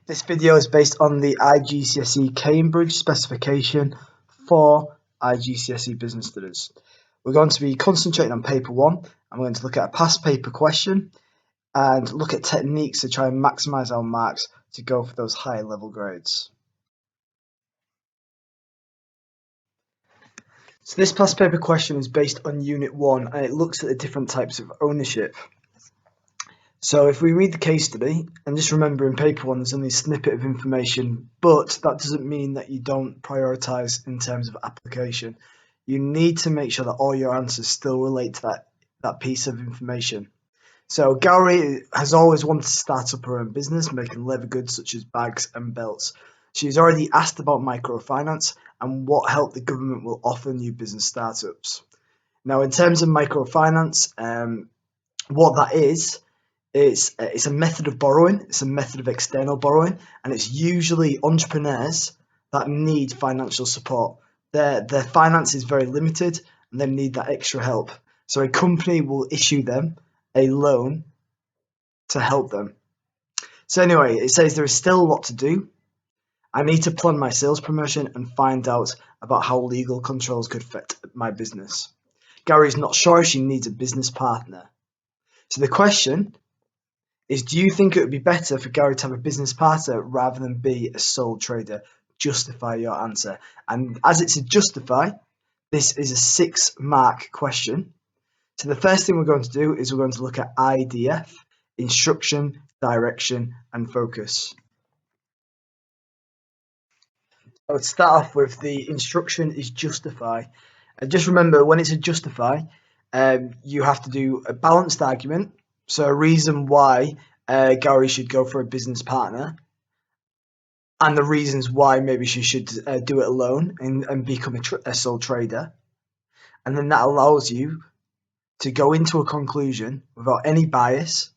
This video is based on the IGCSE Cambridge specification for IGCSE business studies. We're going to be concentrating on paper 1 and we're going to look at a past paper question and look at techniques to try and maximise our marks to go for those higher level grades. So this past paper question is based on Unit 1 and it looks at the different types of ownership. So if we read the case study, and just remember in paper 1 there's only a snippet of information, but that doesn't mean that you don't prioritise in terms of application. You need to make sure that all your answers still relate to that piece of information. So Gowrie has always wanted to start up her own business, making leather goods such as bags and belts. She's already asked about microfinance and what help the government will offer new business startups. Now in terms of microfinance, what that is, it's a method of borrowing, it's a method of external borrowing, and it's usually entrepreneurs that need financial support. Their finance is very limited and they need that extra help. So a company will issue them a loan to help them. So anyway, it says there is still a lot to do. I need to plan my sales promotion and find out about how legal controls could affect my business. Gary's not sure if she needs a business partner. So the question is, do you think it would be better for Gary to have a business partner rather than be a sole trader? Justify your answer. And as it's a justify, this is a 6-mark question. So the first thing we're going to do is we're going to look at IDF, instruction, direction, and focus. I would start off with the instruction is justify. And just remember, when it's a justify, you have to do a balanced argument. So a reason why Gary should go for a business partner, and the reasons why maybe she should do it alone and become a sole trader. And then that allows you to go into a conclusion without any bias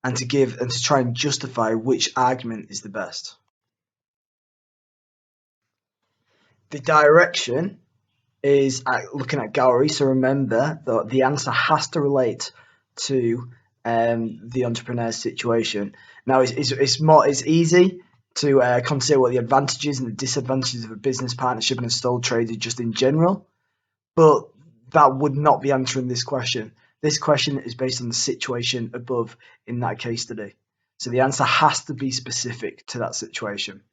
and to try and justify which argument is the best. The direction is looking at Gowrie, so remember that the answer has to relate to the entrepreneur's situation. Now it's easy to consider what the advantages and the disadvantages of a business partnership and a sole trader just in general, but that would not be answering this question. This question is based on the situation above in that case study. So the answer has to be specific to that situation.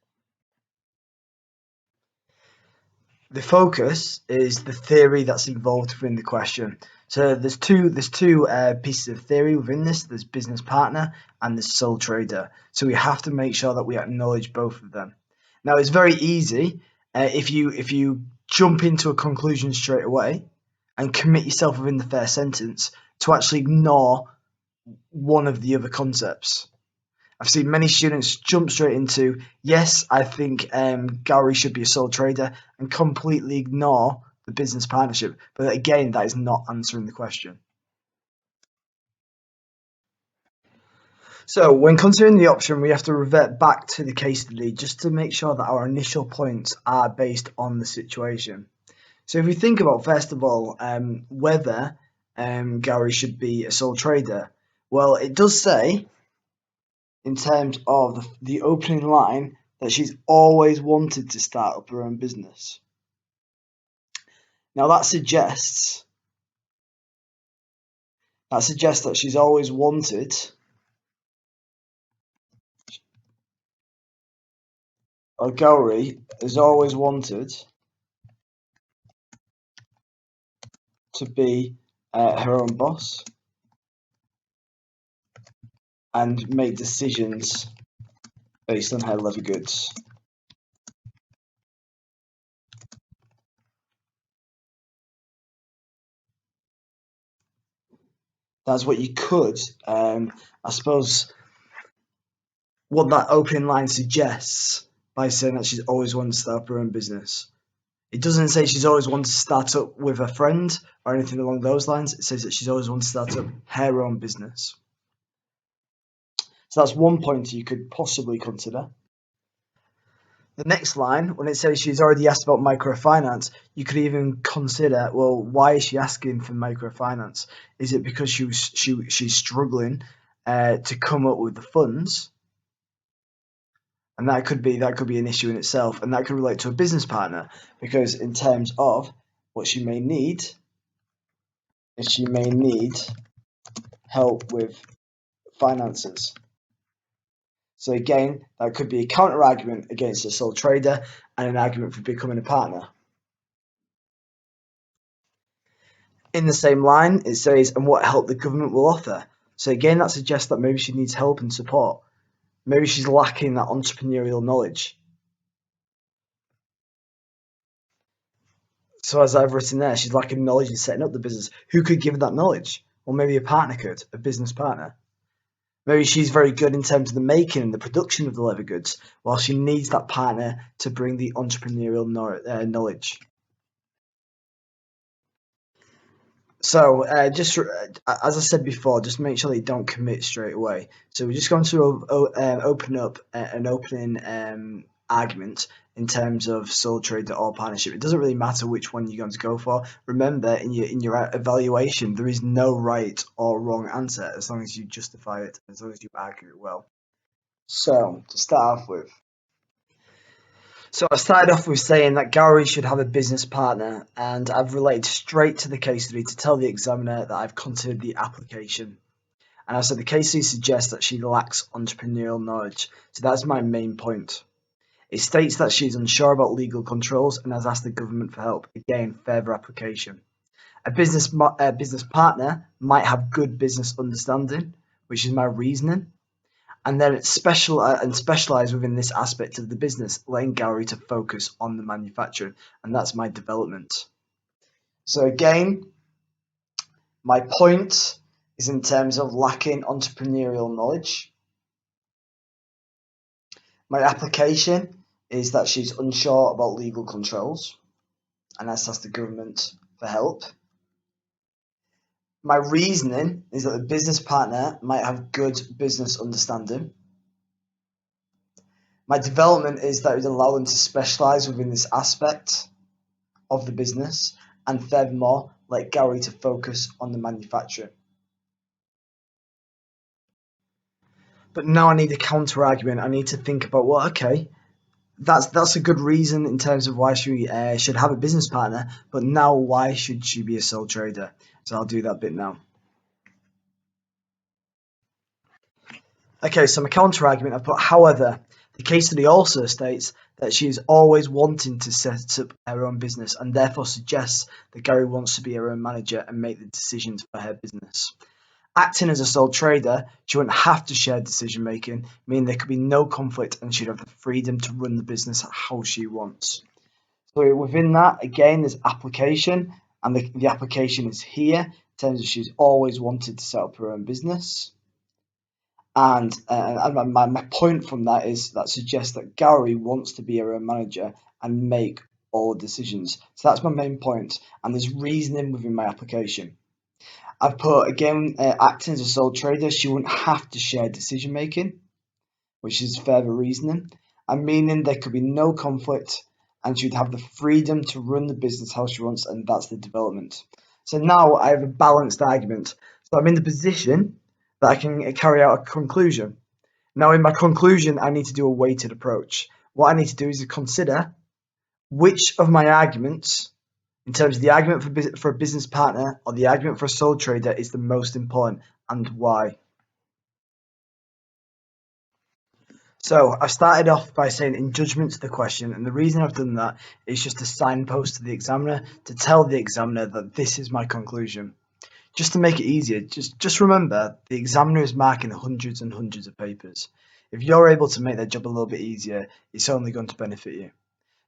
The focus is the theory that's involved within the question. So there's two pieces of theory within this. There's business partner and there's sole trader. So we have to make sure that we acknowledge both of them. Now it's very easy if you jump into a conclusion straight away and commit yourself within the first sentence to actually ignore one of the other concepts. I've seen many students jump straight into, yes, I think Gowrie should be a sole trader, and completely ignore the business partnership. But again, that is not answering the question. So when considering the option, we have to revert back to the case study just to make sure that our initial points are based on the situation. So if we think about, first of all, whether Gowrie should be a sole trader, well, it does say, in terms of the opening line, that she's always wanted to start up her own business. Now that suggests that she's always wanted, or Gowrie has always wanted to be her own boss and make decisions based on her leather goods. That's what you could, I suppose, what that opening line suggests by saying that she's always wanted to start up her own business. It doesn't say she's always wanted to start up with a friend or anything along those lines. It says that she's always wanted to start up her own business. So that's one point you could possibly consider. The next line, when it says she's already asked about microfinance, you could even consider, well, why is she asking for microfinance? Is it because she's struggling to come up with the funds? And that could be an issue in itself, and that could relate to a business partner, because in terms of what she may need is she may need help with finances. So again, that could be a counter argument against a sole trader and an argument for becoming a partner. In the same line, it says, and what help the government will offer. So again, that suggests that maybe she needs help and support. Maybe she's lacking that entrepreneurial knowledge. So as I've written there, she's lacking knowledge in setting up the business. Who could give her that knowledge? Well, maybe a partner could, a business partner. Maybe she's very good in terms of the making and the production of the leather goods, while she needs that partner to bring the entrepreneurial knowledge. So just as I said before, just make sure that you don't commit straight away. So we're just going to open up an opening argument in terms of sole trader or partnership. It doesn't really matter which one you're going to go for. Remember, in your evaluation, there is no right or wrong answer as long as you justify it, as long as you argue it well. So to start off with. So I started off with saying that Gary should have a business partner, and I've related straight to the case study to tell the examiner that I've considered the application. And I said the case study suggests that she lacks entrepreneurial knowledge. So that's my main point. It states that she's unsure about legal controls and has asked the government for help. Again, further application. A business partner might have good business understanding, which is my reasoning. And then it's specialize within this aspect of the business, letting Gary to focus on the manufacturing, and that's my development. So again, my point is in terms of lacking entrepreneurial knowledge. My application is that she's unsure about legal controls and has asked the government for help. My reasoning is that the business partner might have good business understanding. My development is that it would allow them to specialise within this aspect of the business, and furthermore, let Gary to focus on the manufacturing. But now I need a counter argument. I need to think about, well, okay, that's a good reason in terms of why she should have a business partner, but now why should she be a sole trader? So I'll do that bit now. Okay, so my counter argument, I've put, however, the case study also states that she is always wanting to set up her own business and therefore suggests that Gary wants to be her own manager and make the decisions for her business. Acting as a sole trader, she wouldn't have to share decision making, meaning there could be no conflict and she'd have the freedom to run the business how she wants. So within that, again, there's application, and the application is here in terms of she's always wanted to set up her own business. And my point from that is that suggests that Gary wants to be her own manager and make all decisions. So that's my main point, and there's reasoning within my application. I've put, again, acting as a sole trader, she wouldn't have to share decision making, which is further reasoning, and meaning there could be no conflict and she'd have the freedom to run the business how she wants, and that's the development. So now I have a balanced argument. So I'm in the position that I can carry out a conclusion. Now in my conclusion, I need to do a weighted approach. What I need to do is to consider which of my arguments, in terms of the argument for a business partner or the argument for a sole trader, is the most important and why. So I started off by saying in judgment to the question, and the reason I've done that is just to signpost to the examiner to tell the examiner that this is my conclusion. Just to make it easier, just remember the examiner is marking hundreds and hundreds of papers. If you're able to make their job a little bit easier, it's only going to benefit you.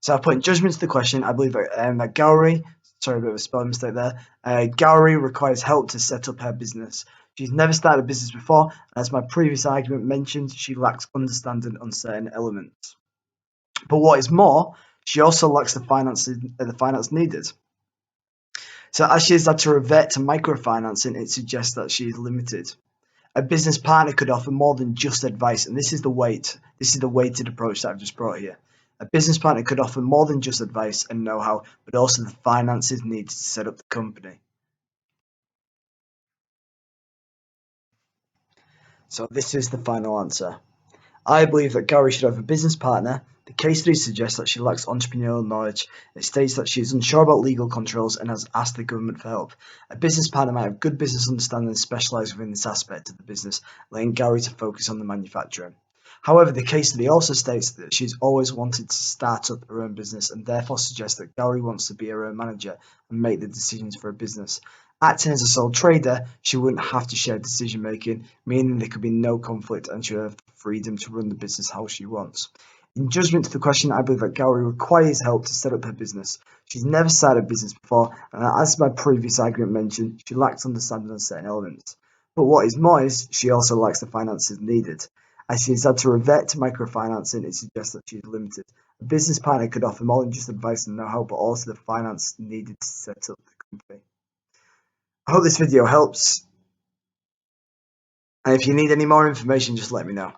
So I put in judgment to the question, I believe that Gowrie, sorry, a bit of a spelling mistake there, Gowrie requires help to set up her business. She's never started a business before, and as my previous argument mentioned, she lacks understanding on certain elements. But what is more, she also lacks the finance needed. So as she has had to revert to microfinancing, it suggests that she is limited. A business partner could offer more than just advice, and this is the weighted approach that I've just brought here. A business partner could offer more than just advice and know-how, but also the finances needed to set up the company. So this is the final answer. I believe that Gary should have a business partner. The case study suggests that she lacks entrepreneurial knowledge. It states that she is unsure about legal controls and has asked the government for help. A business partner might have good business understanding and specialise within this aspect of the business, allowing Gary to focus on the manufacturing. However, the case study also states that she's always wanted to start up her own business and therefore suggests that Gary wants to be her own manager and make the decisions for her business. Acting as a sole trader, she wouldn't have to share decision making, meaning there could be no conflict and she would have the freedom to run the business how she wants. In judgment to the question, I believe that Gary requires help to set up her business. She's never started a business before, and as my previous argument mentioned, she lacks understanding on certain elements. But what is more is, she also lacks the finances needed. As she has had to revert to microfinancing, it suggests that she is limited. A business partner could offer more than just advice and know-how, but also the finance needed to set up the company. I hope this video helps, and if you need any more information, just let me know.